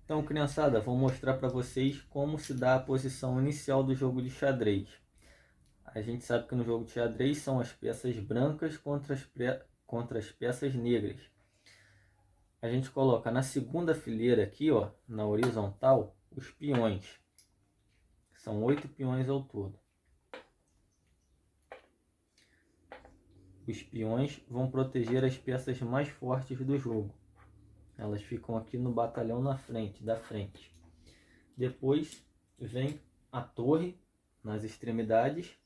Então, criançada, vou mostrar para vocês como se dá a posição inicial do jogo de xadrez. A gente sabe que no jogo de xadrez são as peças brancas contra as peças negras. A gente coloca na segunda fileira aqui, ó, na horizontal, os peões. São 8 peões ao todo. Os peões vão proteger as peças mais fortes do jogo. Elas ficam aqui no batalhão da frente. Depois vem a torre nas extremidades.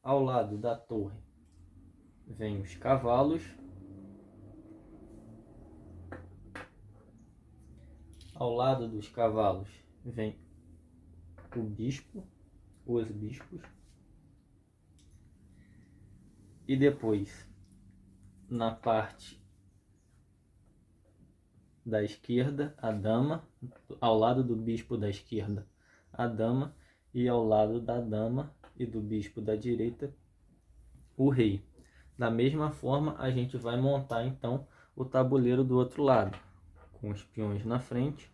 Ao lado da torre vem os cavalos. Ao lado dos cavalos vem o bispo, os bispos. E depois, na parte da esquerda, a dama. Ao lado do bispo da esquerda, a dama. E ao lado da dama e do bispo da direita, o rei. Da mesma forma, a gente vai montar então o tabuleiro do outro lado, com os peões na frente.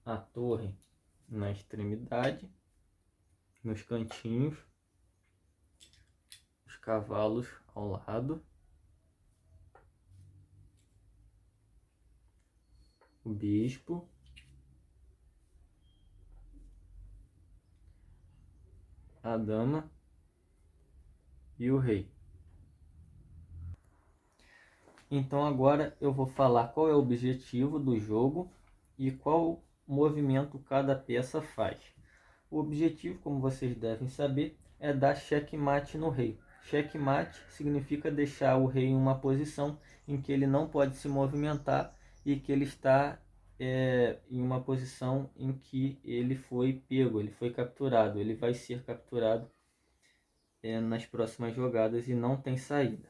A torre na extremidade, nos cantinhos, os cavalos ao lado, o bispo, a dama e o rei. Então agora eu vou falar qual é o objetivo do jogo e qual movimento cada peça faz. O objetivo, como vocês devem saber, é dar checkmate no rei. Checkmate significa deixar o rei em uma posição em que ele não pode se movimentar e que ele está em uma posição em que ele foi pego, ele foi capturado, ele vai ser capturado nas próximas jogadas e não tem saída.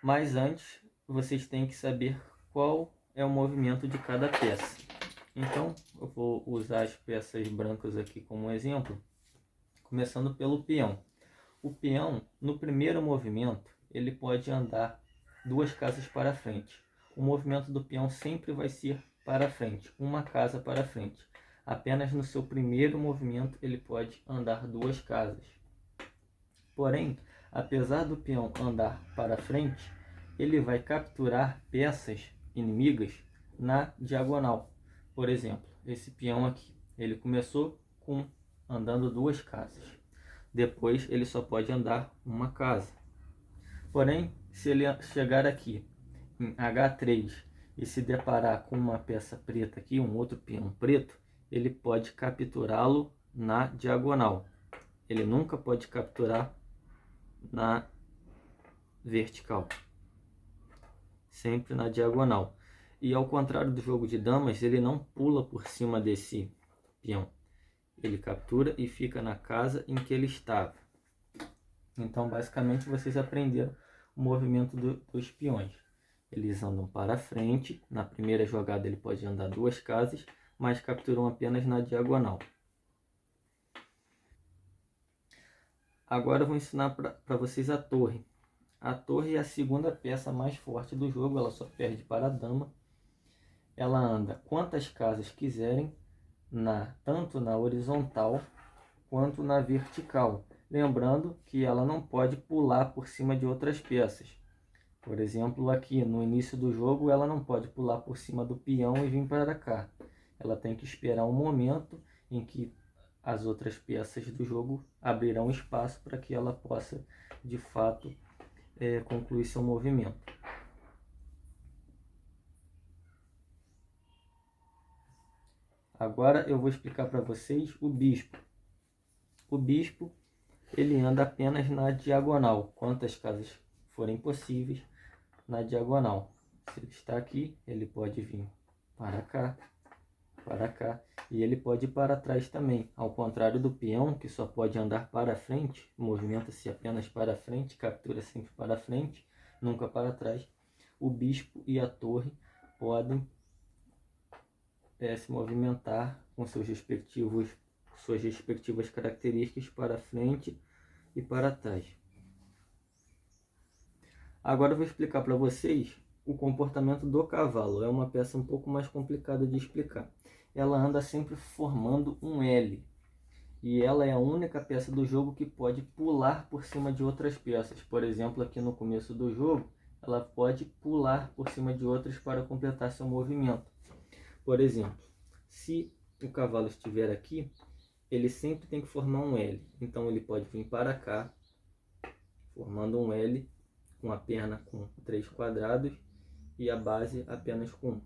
Mas antes, vocês têm que saber qual é o movimento de cada peça. Então, eu vou usar as peças brancas aqui como exemplo, começando pelo peão. O peão, no primeiro movimento, ele pode andar 2 casas para frente. O movimento do peão sempre vai ser para frente, uma casa para frente. Apenas no seu primeiro movimento ele pode andar 2 casas. Porém, apesar do peão andar para frente, ele vai capturar peças inimigas na diagonal. Por exemplo, esse peão aqui, ele começou andando 2 casas. Depois ele só pode andar uma casa. Porém, se ele chegar aqui em H3 e se deparar com uma peça preta aqui, um outro peão preto, ele pode capturá-lo na diagonal. Ele nunca pode capturar na vertical, sempre na diagonal. E ao contrário do jogo de damas, ele não pula por cima desse peão. Ele captura e fica na casa em que ele estava. Então, basicamente, vocês aprenderam o movimento dos peões. Eles andam para frente. Na primeira jogada ele pode andar 2 casas, mas capturam apenas na diagonal. Agora eu vou ensinar para vocês a torre. A torre é a segunda peça mais forte do jogo, ela só perde para a dama. Ela anda quantas casas quiserem, tanto na horizontal quanto na vertical. Lembrando que ela não pode pular por cima de outras peças. Por exemplo, aqui no início do jogo, ela não pode pular por cima do peão e vir para cá. Ela tem que esperar um momento em que as outras peças do jogo abrirão espaço para que ela possa, de fato, concluir seu movimento. Agora eu vou explicar para vocês o bispo. O bispo, ele anda apenas na diagonal, quantas casas forem possíveis na diagonal. Se ele está aqui, ele pode vir para cá, e ele pode ir para trás também. Ao contrário do peão, que só pode andar para frente, movimenta-se apenas para frente, captura sempre para frente, nunca para trás. O bispo e a torre podem se movimentar com suas respectivas características para frente e para trás. Agora eu vou explicar para vocês o comportamento do cavalo. É uma peça um pouco mais complicada de explicar. Ela anda sempre formando um L. E ela é a única peça do jogo que pode pular por cima de outras peças. Por exemplo, aqui no começo do jogo, ela pode pular por cima de outras para completar seu movimento. Por exemplo, se o cavalo estiver aqui, ele sempre tem que formar um L. Então ele pode vir para cá, formando um L, com a perna com 3 quadrados e a base apenas com 1.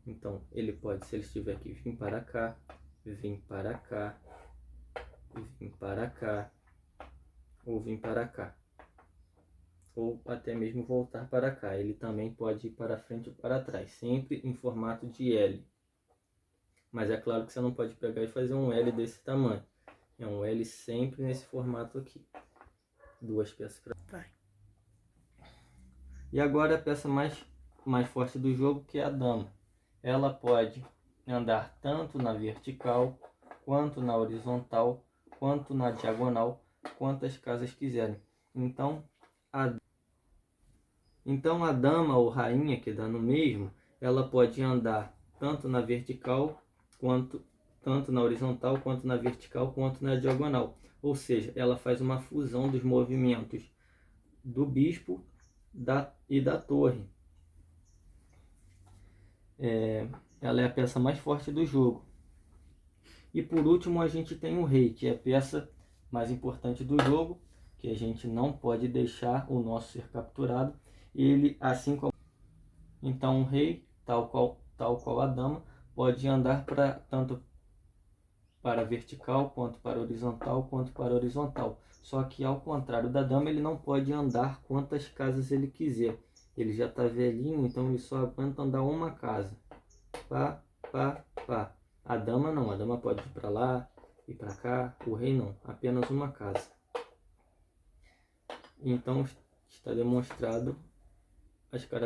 Então ele pode, se ele estiver aqui, vir para cá, vir para cá, vir para cá, ou vir para cá, ou até mesmo voltar para cá. Ele também pode ir para frente ou para trás, sempre em formato de L. Mas é claro que você não pode pegar e fazer um L desse tamanho. É um L sempre nesse formato aqui. 2 peças para trás. E agora a peça mais forte do jogo, que é a dama. Ela pode andar tanto na vertical, quanto na horizontal, quanto na diagonal, quantas casas quiserem. Então a dama ou rainha, que dá no mesmo, ela pode andar tanto na vertical, tanto na horizontal, quanto na vertical, quanto na diagonal. Ou seja, ela faz uma fusão dos movimentos do bispo e da torre. Ela é a peça mais forte do jogo. E por último a gente tem o rei, que é a peça mais importante do jogo, que a gente não pode deixar o nosso ser capturado. Ele, assim como... Então o rei, tal qual a dama, pode andar tanto para vertical, quanto para horizontal. Só que ao contrário da dama, ele não pode andar quantas casas ele quiser. Ele já está velhinho, então ele só aguenta andar uma casa. Pá, pá, pá. A dama não, a dama pode ir para lá e para cá. O rei não, apenas uma casa. Então está demonstrado as características